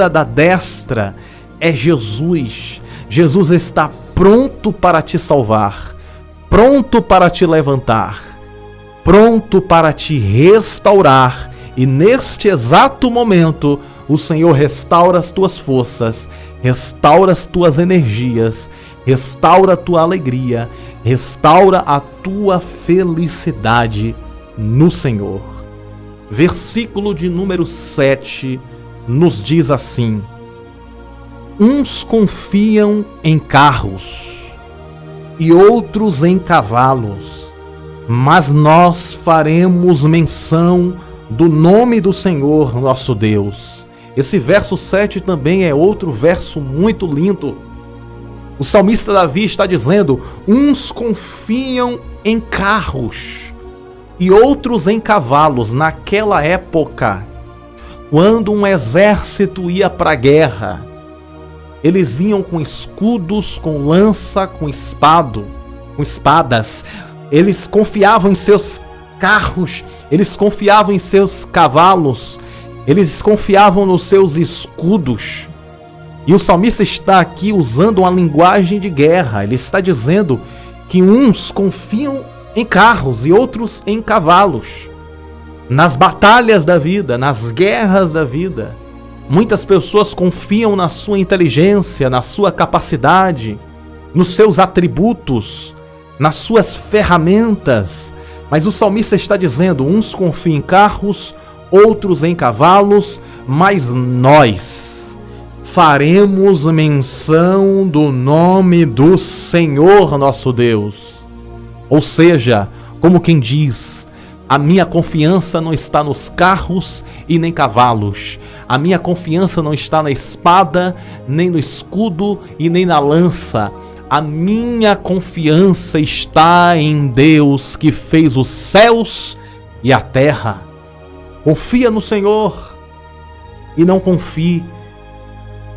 da destra é Jesus. Jesus está pronto para te salvar, pronto para te levantar, pronto para te restaurar. E neste exato momento, o Senhor restaura as tuas forças, restaura as tuas energias, restaura a tua alegria, restaura a tua felicidade no Senhor. Versículo de número 7 nos diz assim: uns confiam em carros e outros em cavalos, mas nós faremos menção do nome do Senhor nosso Deus. Esse verso 7 também é outro verso muito lindo. O salmista Davi está dizendo: uns confiam em carros e outros em cavalos. Naquela época, quando um exército ia para a guerra, eles iam com escudos, com lança, com espadas. Eles confiavam em seus carros, eles confiavam em seus cavalos, eles confiavam nos seus escudos. E o salmista está aqui usando uma linguagem de guerra. Ele está dizendo que uns confiam em carros e outros em cavalos. Nas batalhas da vida, nas guerras da vida, muitas pessoas confiam na sua inteligência, na sua capacidade, nos seus atributos, nas suas ferramentas. Mas o salmista está dizendo, uns confiam em carros, outros em cavalos, mas nós faremos menção do nome do Senhor nosso Deus. Ou seja, como quem diz, a minha confiança não está nos carros e nem cavalos. A minha confiança não está na espada, nem no escudo e nem na lança. A minha confiança está em Deus que fez os céus e a terra. Confia no Senhor e não confie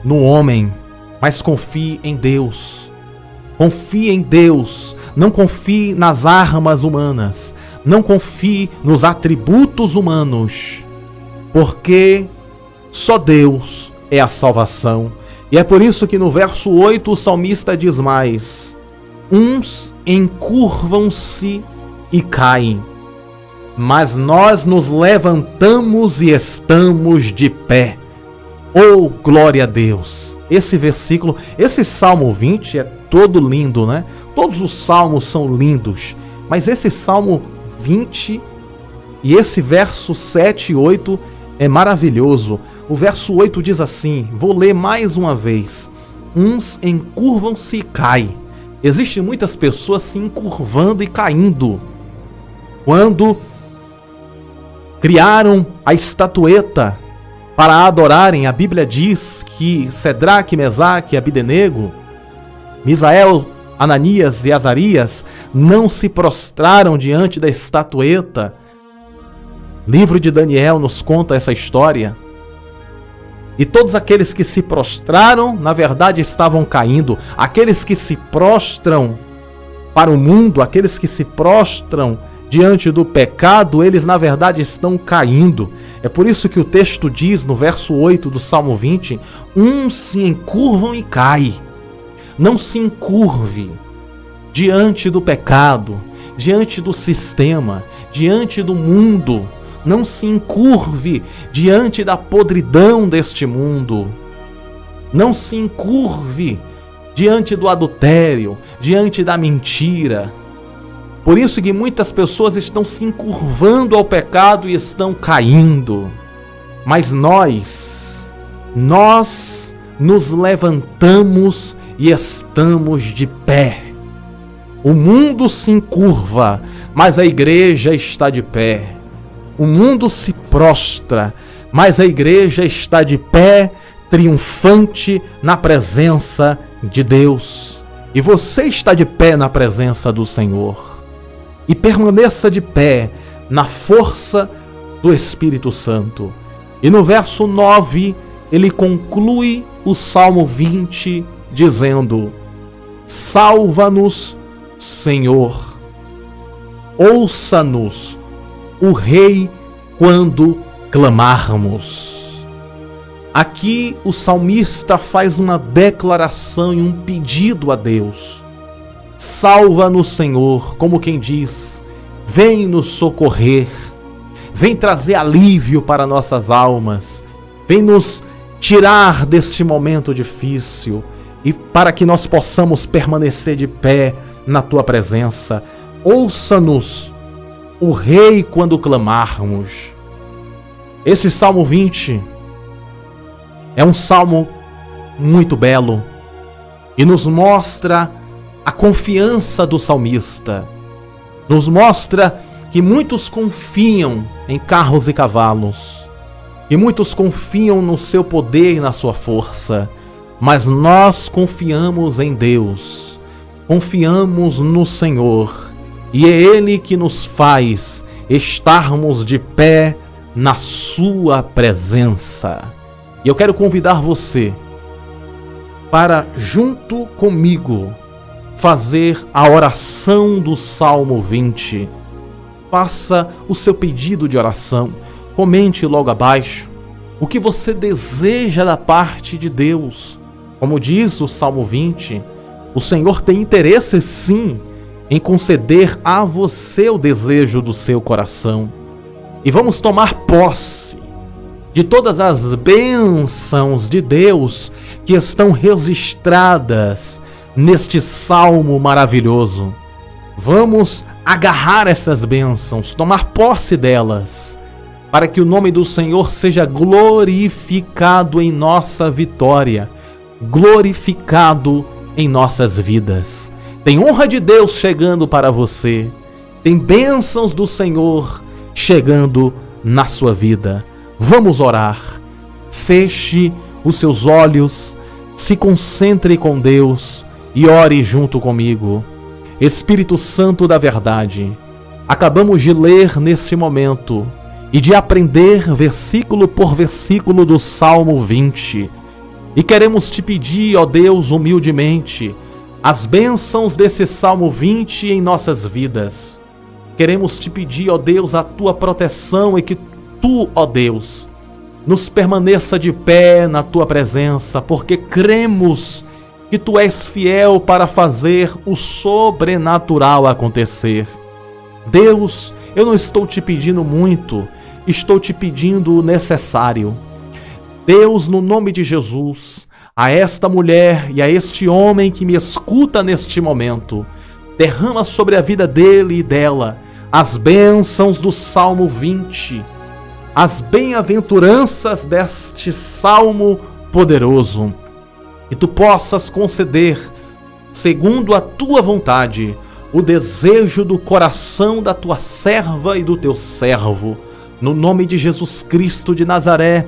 no homem, mas confie em Deus. Confie em Deus, não confie nas armas humanas, não confie nos atributos humanos, porque só Deus é a salvação. E é por isso que no verso 8 o salmista diz mais: uns encurvam-se e caem, mas nós nos levantamos e estamos de pé. Oh, glória a Deus! Esse versículo, esse Salmo 20 é todo lindo, né? Todos os salmos são lindos, mas esse Salmo 20 e esse verso 7 e 8 é maravilhoso. O verso 8 diz assim, vou ler mais uma vez: uns encurvam-se e caem. Existem muitas pessoas se encurvando e caindo. Quando criaram a estatueta para adorarem, a Bíblia diz que Cedraque, Mesaque e Abdenego, Misael, Ananias e Azarias não se prostraram diante da estatueta. Livro de Daniel nos conta essa história. E todos aqueles que se prostraram, na verdade, estavam caindo. Aqueles que se prostram para o mundo, aqueles que se prostram diante do pecado, eles na verdade estão caindo. É por isso que o texto diz no verso 8 do Salmo 20, uns se encurvam e caem. Não se encurve diante do pecado, diante do sistema, diante do mundo. Não se encurve diante da podridão deste mundo. Não se encurve diante do adultério, diante da mentira. Por isso que muitas pessoas estão se encurvando ao pecado e estão caindo. Mas nós nos levantamos e estamos de pé. O mundo se encurva, mas a igreja está de pé. O mundo se prostra, mas a igreja está de pé, triunfante na presença de Deus. E você está de pé na presença do Senhor. E permaneça de pé na força do Espírito Santo. E no verso 9, ele conclui o Salmo 20 dizendo: salva-nos, Senhor. Ouça-nos, o Rei, quando clamarmos. Aqui o salmista faz uma declaração e um pedido a Deus. Salva-nos, Senhor, como quem diz, vem nos socorrer, vem trazer alívio para nossas almas, vem nos tirar deste momento difícil e para que nós possamos permanecer de pé na tua presença. Ouça-nos, o Rei, quando clamarmos. Esse Salmo 20 é um salmo muito belo e nos mostra a confiança do salmista. Nos mostra que muitos confiam em carros e cavalos, e muitos confiam no seu poder e na sua força, mas nós confiamos em Deus, confiamos no Senhor, e é Ele que nos faz estarmos de pé na sua presença. E eu quero convidar você para, junto comigo, fazer a oração do Salmo 20. Faça o seu pedido de oração. Comente logo abaixo o que você deseja da parte de Deus. Como diz o Salmo 20, o Senhor tem interesse sim em conceder a você o desejo do seu coração. E vamos tomar posse de todas as bênçãos de Deus que estão registradas neste salmo maravilhoso. Vamos agarrar essas bênçãos, tomar posse delas, para que o nome do Senhor seja glorificado em nossa vitória, glorificado em nossas vidas. Tem honra de Deus chegando para você, tem bênçãos do Senhor chegando na sua vida. Vamos orar. Feche os seus olhos, se concentre com Deus e ore junto comigo. Espírito Santo da verdade, acabamos de ler neste momento e de aprender versículo por versículo do Salmo 20. E queremos te pedir, ó Deus, humildemente, as bênçãos desse Salmo 20 em nossas vidas. Queremos te pedir, ó Deus, a tua proteção e que tu, ó Deus, nos permaneça de pé na tua presença, porque cremos que tu és fiel para fazer o sobrenatural acontecer. Deus, eu não estou te pedindo muito, estou te pedindo o necessário. Deus, no nome de Jesus, a esta mulher e a este homem que me escuta neste momento, derrama sobre a vida dele e dela as bênçãos do Salmo 20, as bem-aventuranças deste Salmo poderoso, que tu possas conceder, segundo a tua vontade, o desejo do coração da tua serva e do teu servo, no nome de Jesus Cristo de Nazaré.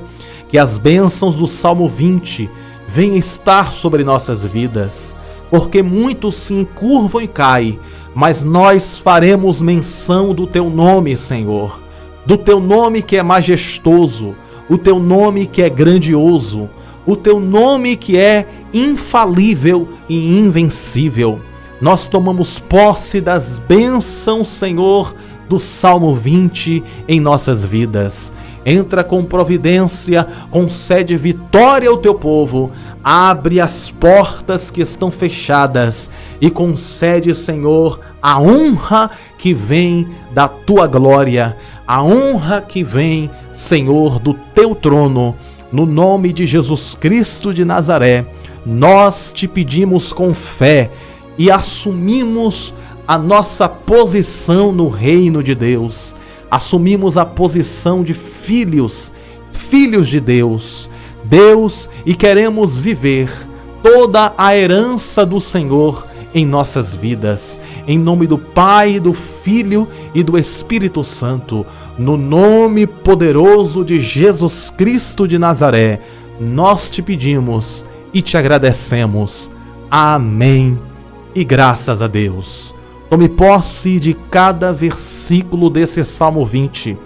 Que as bênçãos do Salmo 20 venham estar sobre nossas vidas, porque muitos se encurvam e caem, mas nós faremos menção do teu nome, Senhor, do teu nome que é majestoso, o teu nome que é grandioso, o teu nome que é infalível e invencível. Nós tomamos posse das bênçãos, Senhor, do Salmo 20 em nossas vidas. Entra com providência, concede vitória ao teu povo, abre as portas que estão fechadas e concede, Senhor, a honra que vem da tua glória, a honra que vem, Senhor, do teu trono. No nome de Jesus Cristo de Nazaré, nós te pedimos com fé e assumimos a nossa posição no reino de Deus. Assumimos a posição de filhos de Deus, e queremos viver toda a herança do Senhor em nossas vidas. Em nome do Pai, do Filho e do Espírito Santo, no nome poderoso de Jesus Cristo de Nazaré, nós te pedimos e te agradecemos. Amém. E graças a Deus. Tome posse de cada versículo desse Salmo 20.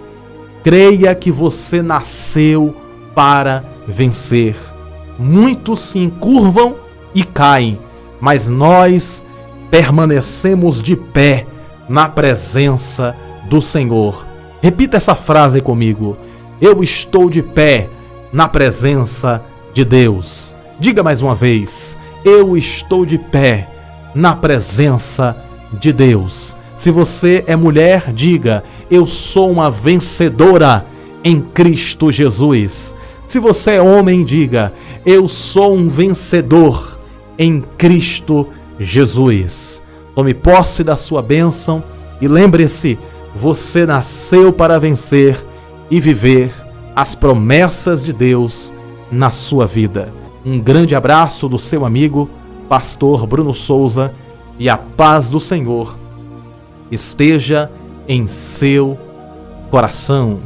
Creia que você nasceu para vencer. Muitos se encurvam e caem, mas nós permanecemos de pé na presença do Senhor. Repita essa frase comigo. Eu estou de pé na presença de Deus. Diga mais uma vez. Eu estou de pé na presença de Deus. Se você é mulher, diga: eu sou uma vencedora em Cristo Jesus. Se você é homem, diga: eu sou um vencedor em Cristo Jesus. Tome posse da sua bênção e lembre-se, você nasceu para vencer e viver as promessas de Deus na sua vida. Um grande abraço do seu amigo, Pastor Bruno Souza, e a paz do Senhor esteja em seu coração.